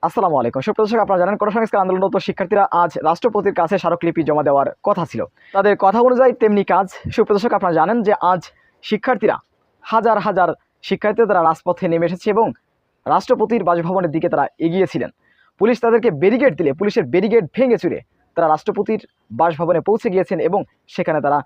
আসসালামু আলাইকুম। সুপ্রদর্শক, আপনারা জানেন কোটা সংস্কার আন্দোলনরত শিক্ষার্থীরা আজ রাষ্ট্রপতির কাছে স্মারকলিপি জমা দেওয়ার কথা ছিল। তাদের কথা অনুযায়ী তেমনি কাজ। সুপ্রদর্শক, আপনারা জানেন যে আজ শিক্ষার্থীরা হাজার হাজার শিক্ষার্থীরা তারা রাজপথে নেমে এসেছে এবং রাষ্ট্রপতির বাসভবনের দিকে তারা এগিয়েছিলেন। পুলিশ তাদেরকে ব্যারিকেড দিলে পুলিশের ব্যারিকেড ভেঙে চুরে তারা রাষ্ট্রপতির বাসভবনে পৌঁছে গিয়েছেন এবং সেখানে তারা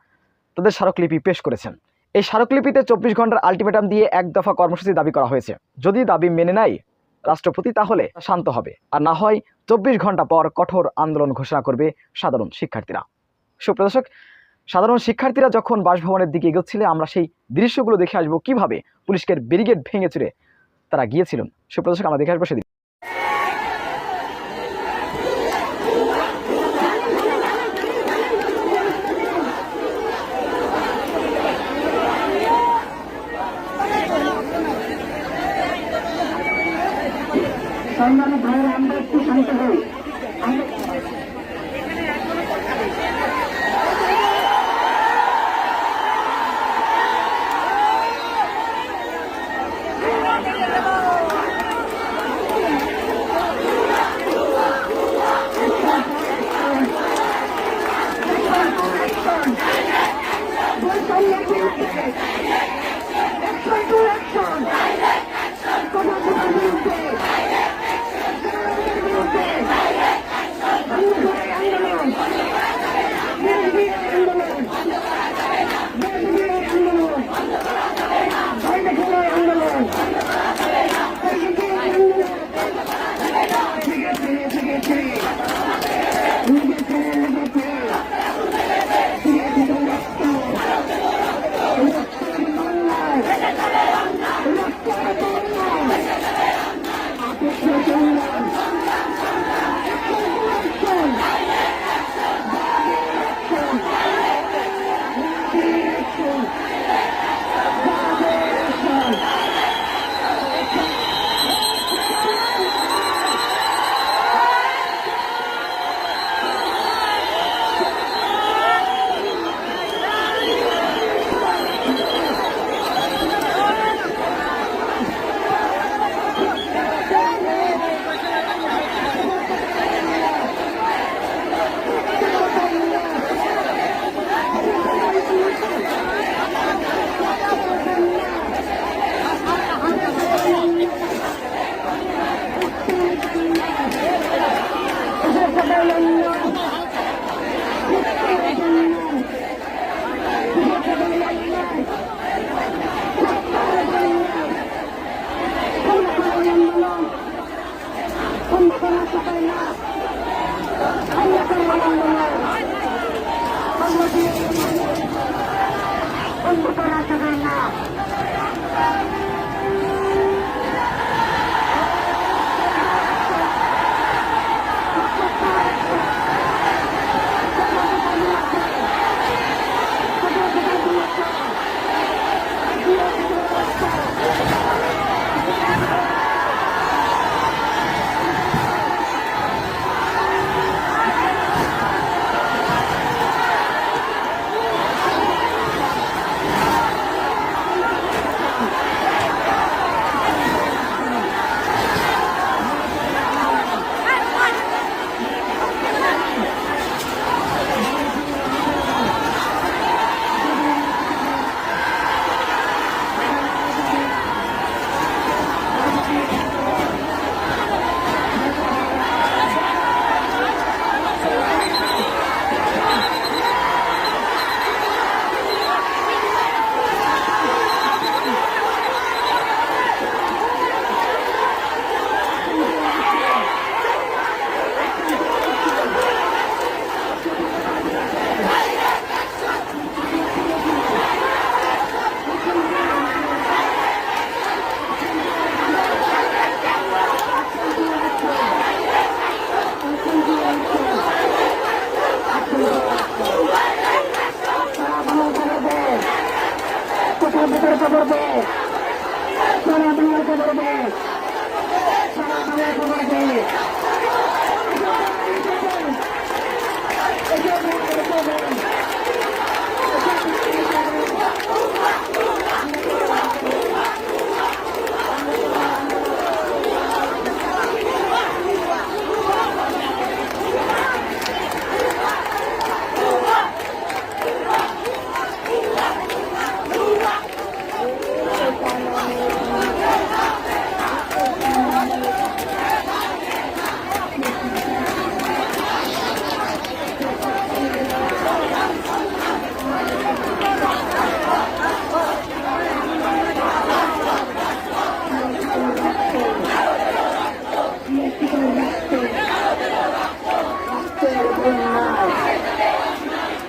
তাদের স্মারকলিপি পেশ করেছেন। এই স্মারকলিপিতে 24 ঘন্টার আলটিমেটাম দিয়ে এক দফা কর্মসূচি দাবি করা হয়েছে। যদি দাবি মেনে নেয় রাষ্ট্রপতি তাহলে শান্ত হবে, আর না হয় 24 ঘন্টা পর কঠোর আন্দোলন ঘোষণা করবে সাধারণ শিক্ষার্থীরা। সুপ্রদর্শক, সাধারণ শিক্ষার্থীরা যখন বাসভবনের দিকে এগোচ্ছিল আমরা সেই দৃশ্যগুলো দেখে আসবো কিভাবে পুলিশকে ব্যারিকেড ভেঙে চুরে তারা গিয়েছিলেন। সুপ্রদর্শক, আমরা দেখে আসবো সেদিন। সংগ্রামী ভাইয়ের আমরা একটু শান্ত হই।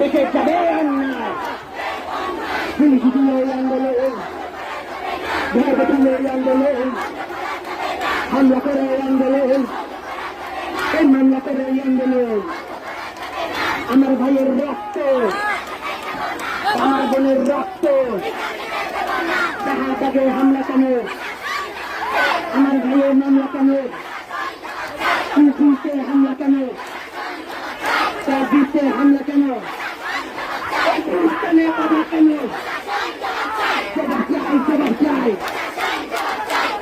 দেখে যাবে অন্যায় শুধু এই আন্দোলন ভেবে এই আন্দোলন হামলা করে এই আন্দোলন এই মামলা করে এই আন্দোলন আমার ভাইয়ের রক্ত আমার বোনের রক্ত তাহার তাকে হামলা কেন আমার ভাইয়ের মামলা কেন কুকুরকে হামলা কেন তার বিরুদ্ধে হামলা কেন কথা কেন জবাব চাই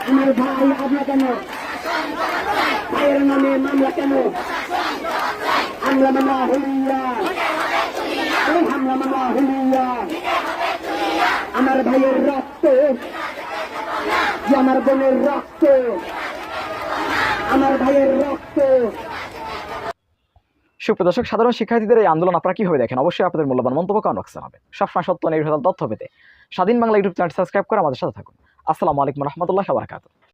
আমার ভাই হামলা কেন ভাইয়ের নামে মামলা কেন হামলা মামলা হলিয়া এই হামলা মামলা হলিয়া আমার ভাইয়ের রক্ত যে আমার বোনের রক্ত আমার ভাইয়ের রক্ত। সুপ্রিয় দর্শক, সাধারণ শিক্ষার্থীদের এই আন্দোলন আপনারা কিভাবে দেখেন? অবশ্যই আপনাদের মূল্যবান মন্তব্য কমেন্ট বক্সে জানাবেন। সবসময় সত্য নির্ভরশীল তথ্য পেতে স্বাধীন বাংলা ইউটিউব চ্যানেল সাবস্ক্রাইব করে আমাদের সাথে থাকুন। আসসালামু আলাইকুম রহমতুল্লাহি ওয়া বারাকাতুহু।